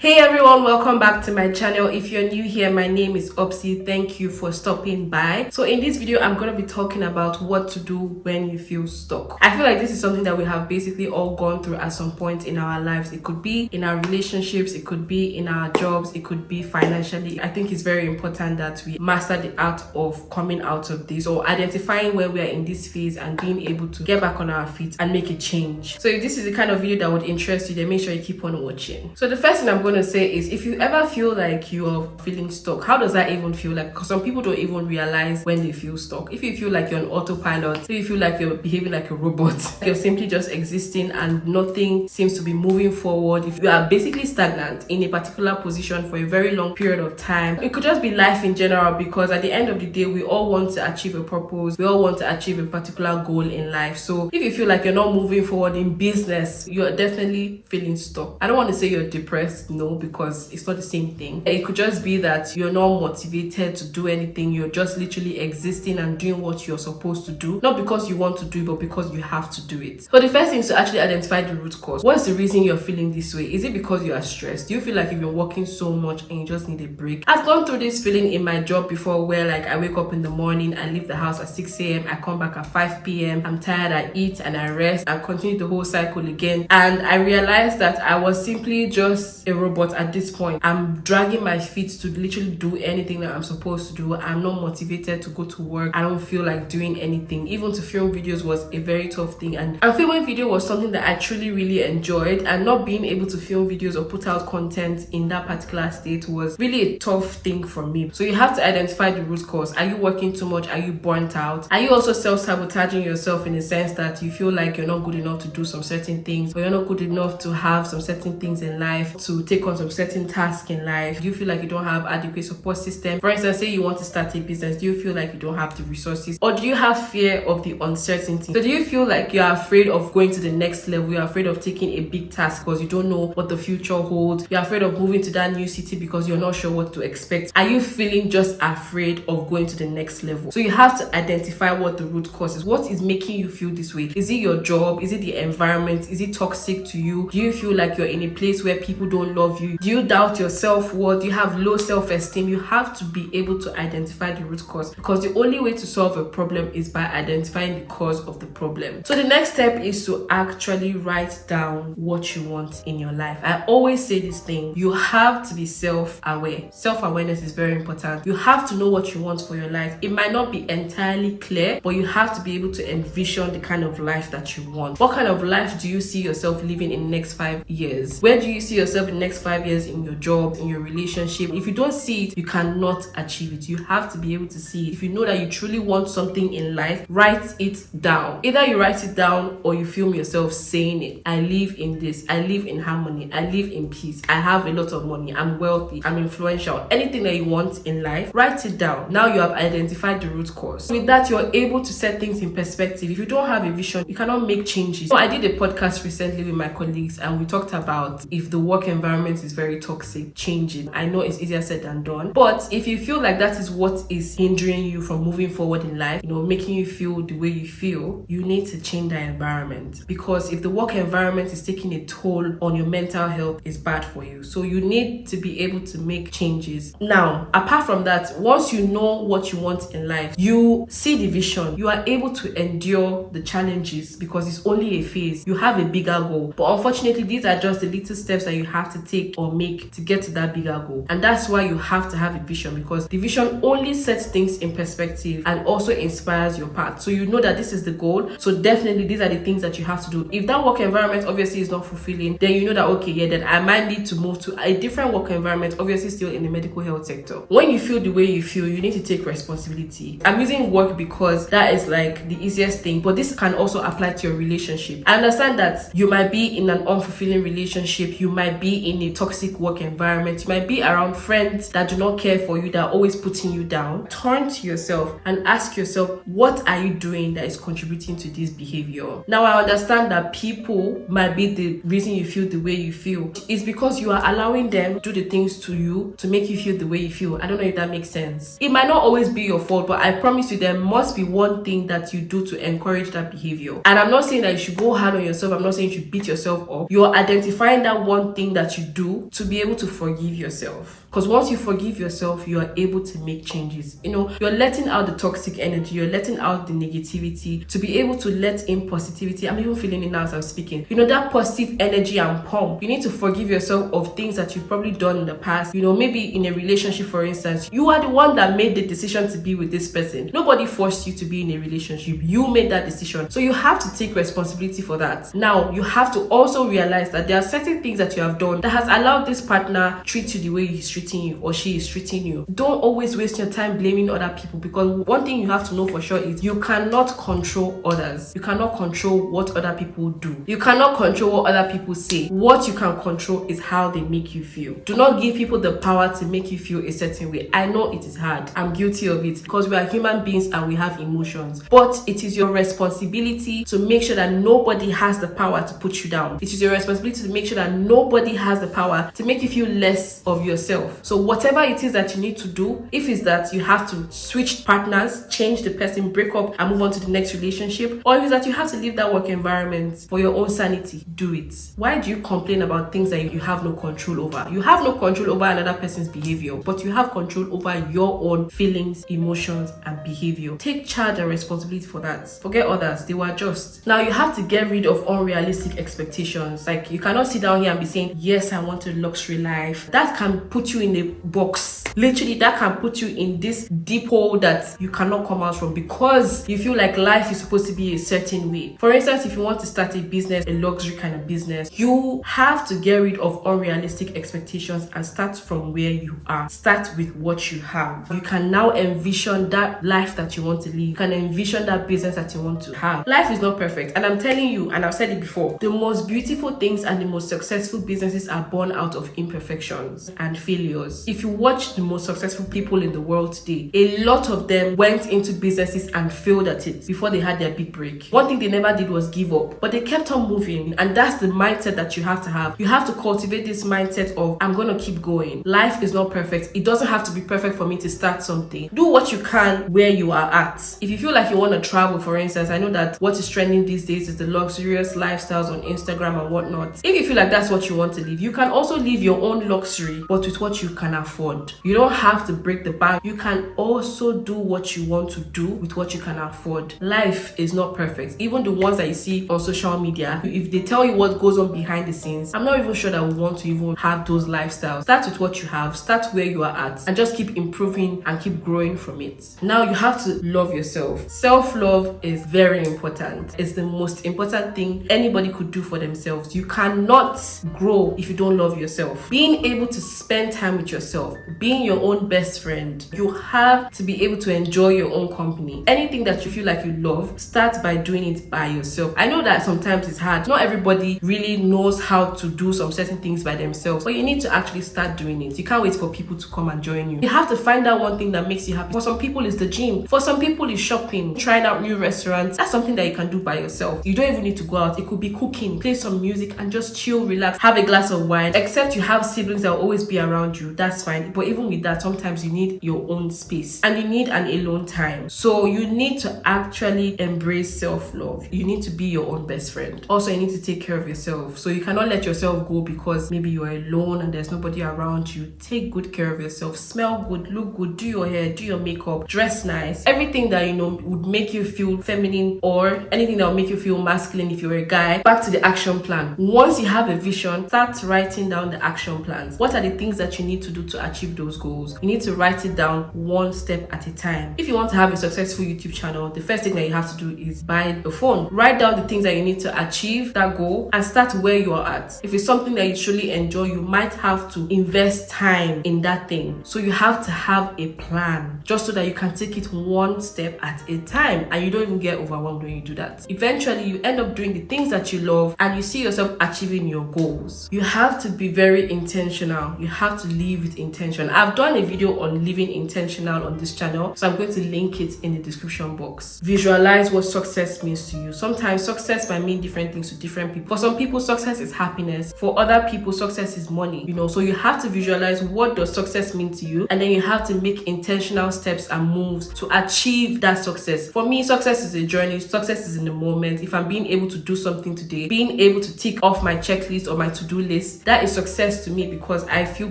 Hey everyone, welcome back to my channel. If you're new here, my name is Obsy. Thank you for stopping by. So in this video, I'm going to be talking about what to do when you feel stuck. I feel like this is something that we have basically all gone through at some point in our lives. It could be in our relationships, it could be in our jobs, it could be financially. I think it's very important that we master the art of coming out of this or identifying where we are in this phase and being able to get back on our feet and make a change. So if this is the kind of video that would interest you, then make sure you keep on watching. So the first thing I'm going to say is, if you ever feel like you're feeling stuck, how does that even feel like? Because some people don't even realize when they feel stuck. If you feel like you're on autopilot, if you feel like you're behaving like a robot, you're simply just existing and nothing seems to be moving forward, if you are basically stagnant in a particular position for a very long period of time, it could just be life in general, because at the end of the day, we all want to achieve a purpose, we all want to achieve a particular goal in life. So if you feel like you're not moving forward in business, you're definitely feeling stuck. I don't want to say you're depressed, no, because it's not the same thing. It could just be that you're not motivated to do anything. You're just literally existing and doing what you're supposed to do, not because you want to do it, but because you have to do it. So the first thing is to actually identify the root cause. What's the reason you're feeling this way? Is it because you are stressed? Do you feel like you've been working so much and you just need a break? I've gone through this feeling in my job before, where like I wake up in the morning, I leave the house at 6 a.m, I come back at 5 p.m, I'm tired, I eat and I rest, I continue the whole cycle again. And I realized that I was simply just a robot at this point. I'm dragging my feet to literally do anything that I'm supposed to do. I'm not motivated to go to work. I don't feel like doing anything. Even to film videos was a very tough thing, and filming video was something that I truly really enjoyed, and not being able to film videos or put out content in that particular state was really a tough thing for me. So you have to identify the root cause. Are you working too much? Are you burnt out? Are you also self-sabotaging yourself in the sense that you feel like you're not good enough to do some certain things, or you're not good enough to have some certain things in life, to take on some certain tasks in life? Do you feel like you don't have adequate support system? For instance, say you want to start a business, do you feel like you don't have the resources, or do you have fear of the uncertainty? So do you feel like you're afraid of going to the next level? You're afraid of taking a big task because you don't know what the future holds. You're afraid of moving to that new city because you're not sure what to expect. Are you feeling just afraid of going to the next level? So you have to identify what the root cause is. What is making you feel this way? Is it your job? Is it the environment? Is it toxic to you? Do you feel like you're in a place where people don't love you? Do you doubt your self-worth? Do you have low self-esteem? You have to be able to identify the root cause, because the only way to solve a problem is by identifying the cause of the problem. So the next step is to actually write down what you want in your life. I always say this thing: you have to be self-aware. Self-awareness is very important. You have to know what you want for your life. It might not be entirely clear, but you have to be able to envision the kind of life that you want. What kind of life do you see yourself living in the next 5 years? Where do you see yourself in the next 5 years in your job, in your relationship? If you don't see it, you cannot achieve it. You have to be able to see it. If you know that you truly want something in life, write it down. Either you write it down or you film yourself saying it. I live in this. I live in harmony. I live in peace. I have a lot of money. I'm wealthy. I'm influential. Anything that you want in life, write it down. Now you have identified the root cause. With that, you're able to set things in perspective. If you don't have a vision, you cannot make changes. So I did a podcast recently with my colleagues, and we talked about if the work environment is very toxic, change it. I know it's easier said than done, but if you feel like that is what is hindering you from moving forward in life, making you feel the way you feel, you need to change that environment. Because if the work environment is taking a toll on your mental health, it's bad for you. So you need to be able to make changes. Now, apart from that, once you know what you want in life, you see the vision, you are able to endure the challenges, because it's only a phase. You have a bigger goal, but unfortunately, these are just the little steps that you have to take or make to get to that bigger goal. And that's why you have to have a vision, because the vision only sets things in perspective and also inspires your path. So you know that this is the goal, so definitely these are the things that you have to do. If that work environment obviously is not fulfilling, then you know that, okay, yeah, then I might need to move to a different work environment, obviously still in the medical health sector. When you feel the way you feel, you need to take responsibility. I'm using work because that is like the easiest thing, but this can also apply to your relationship. I understand that you might be in an unfulfilling relationship, you might be in a toxic work environment, you might be around friends that do not care for you, that are always putting you down. Turn to yourself and ask yourself, what are you doing that is contributing to this behavior? Now, I understand that people might be the reason you feel the way you feel. It's because you are allowing them to do the things to you to make you feel the way you feel. I don't know if that makes sense. It might not always be your fault, but I promise you there must be one thing that you do to encourage that behavior. And I'm not saying that you should go hard on yourself. I'm not saying you should beat yourself up. You're identifying that one thing that you do to be able to forgive yourself. Because once you forgive yourself, you are able to make changes. You're letting out the toxic energy, you're letting out the negativity to be able to let in positivity. I'm even feeling it now as I'm speaking. That positive energy and pump. You need to forgive yourself of things that you've probably done in the past. Maybe in a relationship, for instance, you are the one that made the decision to be with this person. Nobody forced you to be in a relationship. You made that decision. So you have to take responsibility for that. Now, you have to also realize that there are certain things that you have done that has allowed this partner treat you the way he's treating you or she is treating you. Don't always waste your time blaming other people, because one thing you have to know for sure is you cannot control others. You cannot control what other people do. You cannot control what other people say. What you can control is how they make you feel. Do not give people the power to make you feel a certain way. I know it is hard. I'm guilty of it because we are human beings and we have emotions. But it is your responsibility to make sure that nobody has the power to put you down. It is your responsibility to make sure that nobody has the power to make you feel less of yourself. So whatever it is that you need to do, if it's that you have to switch partners, change the person, break up and move on to the next relationship, or if it's that you have to leave that work environment for your own sanity, do it. Why do you complain about things that you have no control over? You have no control over another person's behavior, but you have control over your own feelings, emotions, and behavior. Take charge and responsibility for that. Forget others, they will adjust. Now you have to get rid of unrealistic expectations. Like, you cannot sit down here and be saying, yes, I want a luxury life. That can put you in a box. Literally, that can put you in this deep hole that you cannot come out from, because you feel like life is supposed to be a certain way. For instance, if you want to start a business, a luxury kind of business, you have to get rid of unrealistic expectations and start from where you are. Start with what you have. You can now envision that life that you want to live. You can envision that business that you want to have. Life is not perfect, and I'm telling you, and I've said it before, the most beautiful things and the most successful businesses are born out of imperfections and failures. If you watch the most successful people in the world today, a lot of them went into businesses and failed at it before they had their big break. One thing they never did was give up, but they kept on moving, and that's the mindset that you have to have. You have to cultivate this mindset of, I'm gonna keep going. Life is not perfect. It doesn't have to be perfect for me to start something. Do what you can where you are at. If you feel like you want to travel, for instance, I know that what is trending these days is the luxurious lifestyles on Instagram and whatnot. If you feel like that's what you want to live, you can also live your own luxury, but with what you can afford. You don't have to break the bank. You can also do what you want to do with what you can afford. Life is not perfect. Even the ones that you see on social media, if they tell you what goes on behind the scenes, I'm not even sure that we want to even have those lifestyles. Start with what you have, start where you are at, and just keep improving and keep growing from it. Now you have to love yourself. Self-love is very important. It's the most important thing anybody could do for themselves. You cannot grow if you don't love yourself. Being able to spend time with yourself, being your own best friend, you have to be able to enjoy your own company. Anything that you feel like you love, start by doing it by yourself. I know that sometimes it's hard. Not everybody really knows how to do some certain things by themselves, but you need to actually start doing it. You can't wait for people to come and join you. You have to find out one thing that makes you happy. For some people, it's the gym. For some people, it's shopping, trying out new restaurants. That's something that you can do by yourself. You don't even need to go out. It could be cooking, play some music, and just chill, relax, have a glass of wine. Except you have siblings that will always be around you. That's fine. But even with that, sometimes you need your own space and you need an alone time. So you need to actually embrace self-love. You need to be your own best friend. Also, you need to take care of yourself. So you cannot let yourself go because maybe you're alone and there's nobody around you. Take good care of yourself. Smell good, look good, do your hair, do your makeup, dress nice. Everything that would make you feel feminine, or anything that will make you feel masculine if you're a guy. Back to the action plan. Once you have a vision, start writing down the action plans. What are the things that you need to do to achieve those goals? You need to write it down one step at a time. If you want to have a successful YouTube channel, the first thing that you have to do is buy a phone. Write down the things that you need to achieve that goal and start where you are at. If it's something that you truly enjoy, you might have to invest time in that thing. So you have to have a plan just so that you can take it one step at a time and you don't even get overwhelmed when you do that. Eventually, you end up doing the things that you love and you see yourself achieving your goals. You have to be very intentional. You have to live with intention. I've done a video on living intentional on this channel, so I'm going to link it in the description box. Visualize what success means to you. Sometimes success might mean different things to different people. For some people, success is happiness. For other people, success is money. So you have to visualize what does success mean to you, and then you have to make intentional steps and moves to achieve that success. For me, success is a journey. Success is in the moment. If I'm being able to do something today, being able to tick off my checklist or my to-do list, that is success to me because I feel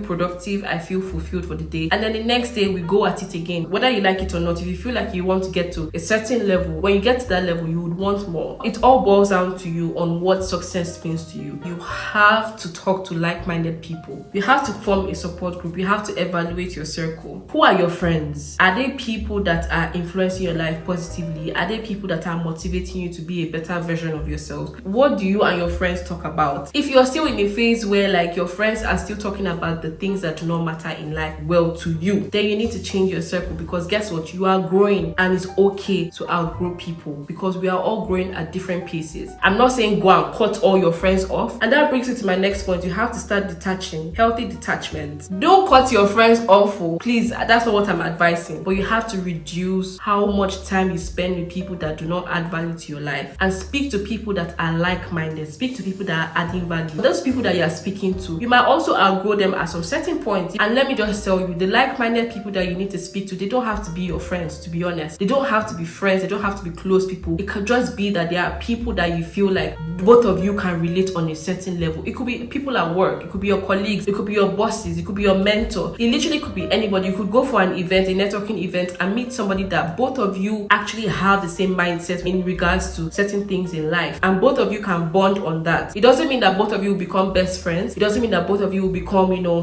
productive, I feel fulfilled for the day. And then the next day we go at it again. Whether you like it or not, if you feel like you want to get to a certain level, when you get to that level, you would want more. It all boils down to you on what success means to you. You have to talk to like-minded people. You have to form a support group. You have to evaluate your circle. Who are your friends? Are they people that are influencing your life positively? Are they people that are motivating you to be a better version of yourself? What do you and your friends talk about? If you're still in a phase where like your friends are still talking about the things that do not matter in life well to you, then you need to change your circle, because guess what? You are growing and it's okay to outgrow people because we are all growing at different paces. I'm not saying go and cut all your friends off. And that brings me to my next point. You have to start detaching. Healthy detachment. Don't cut your friends off. Please, that's not what I'm advising. But you have to reduce how much time you spend with people that do not add value to your life, and speak to people that are like-minded. Speak to people that are adding value. Those people that you are speaking to, you might also outgrow them at some certain point. And let me just tell you, the like-minded people that you need to speak to, they don't have to be your friends, to be honest. They don't have to be friends. They don't have to be close people. It could just be that there are people that you feel like both of you can relate on a certain level. It could be people at work. It could be your colleagues. It could be your bosses. It could be your mentor. It literally could be anybody. You could go for an event, a networking event, and meet somebody that both of you actually have the same mindset in regards to certain things in life, and both of you can bond on that. It doesn't mean that both of you will become best friends. It doesn't mean that both of you will become,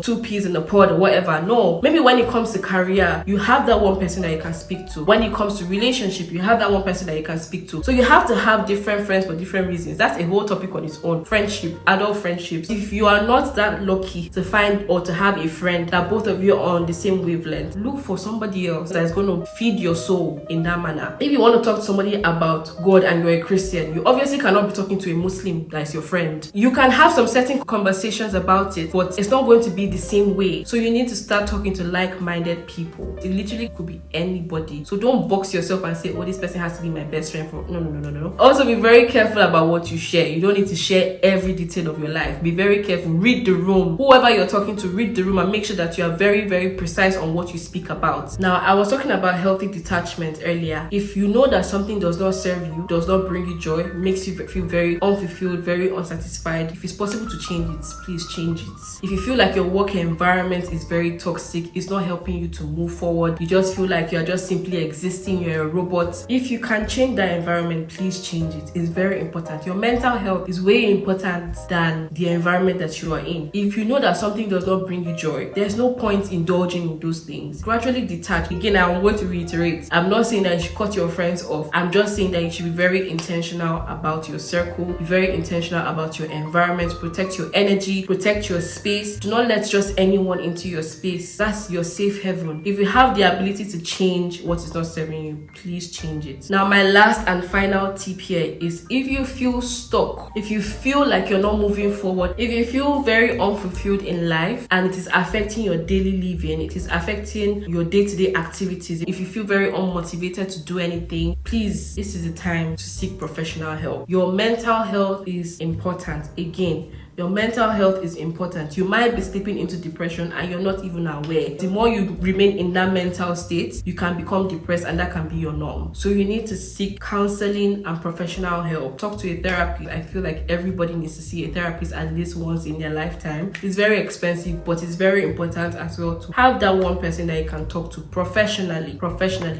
two peas in a pod or whatever. No. Maybe when it comes to career, you have that one person that you can speak to. When it comes to relationship, you have that one person that you can speak to. So you have to have different friends for different reasons. That's a whole topic on its own. Friendship, adult friendships. If you are not that lucky to find or to have a friend that both of you are on the same wavelength, look for somebody else that is going to feed your soul in that manner. If you want to talk to somebody about God and you're a Christian, you obviously cannot be talking to a Muslim that is your friend. You can have some certain conversations about it, but it's not going to be the same way. So you need to start talking to like-minded people. It literally could be anybody. So don't box yourself and say, oh, this person has to be my best friend. No. Also, be very careful about what you share. You don't need to share every detail of your life. Be very careful. Read the room. Whoever you're talking to, read the room and make sure that you are very, very precise on what you speak about. Now, I was talking about healthy detachment earlier. If you know that something does not serve you, does not bring you joy, makes you feel very unfulfilled, very unsatisfied, if it's possible to change it, please change it. If you feel like your work environment is very toxic, it's not helping you to move forward, you just feel like you're just simply existing, you're a robot, if you can change that environment, please change it. It's very important. Your mental health is way important than the environment that you are in. If you know that something does not bring you joy, there's no point indulging in those things. Gradually detach. Again, I'm going to reiterate, I'm not saying that you should cut your friends off. I'm just saying that you should be very intentional about your circle, be very intentional about your environment, protect your energy, protect your space. Do not let just anyone into your space. That's your safe haven. If you have the ability to change what is not serving you, please change it. Now, my last and final tip here is, if you feel stuck, if you feel like you're not moving forward, if you feel very unfulfilled in life and it is affecting your daily living, it is affecting your day-to-day activities, if you feel very unmotivated to do anything, please, this is the time to seek professional help. Your mental health is important. Again, your mental health is important. You might be slipping into depression and you're not even aware. The more you remain in that mental state, you can become depressed, and that can be your norm. So you need to seek counseling and professional help. Talk to a therapist. I feel like everybody needs to see a therapist at least once in their lifetime. It's very expensive, but it's very important as well to have that one person that you can talk to professionally,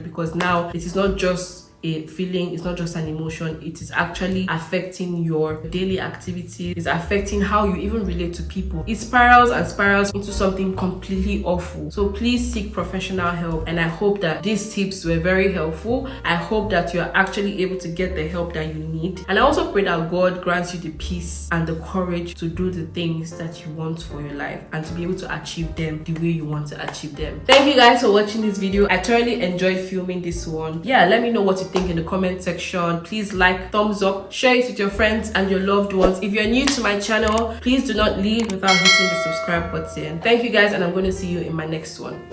because now it is not just a feeling, it's not just an emotion, it is actually affecting your daily activities, it's affecting how you even relate to people. It spirals and spirals into something completely awful. So please seek professional help, and I hope that these tips were very helpful. I hope that you are actually able to get the help that you need, and I also pray that God grants you the peace and the courage to do the things that you want for your life and to be able to achieve them the way you want to achieve them. Thank you guys for watching this video. I thoroughly enjoyed filming this one. Yeah, let me know what you think in the comment section. Please like, thumbs up, share it with your friends and your loved ones. If you're new to my channel, please do not leave without hitting the subscribe button. Thank you guys, and I'm going to see you in my next one.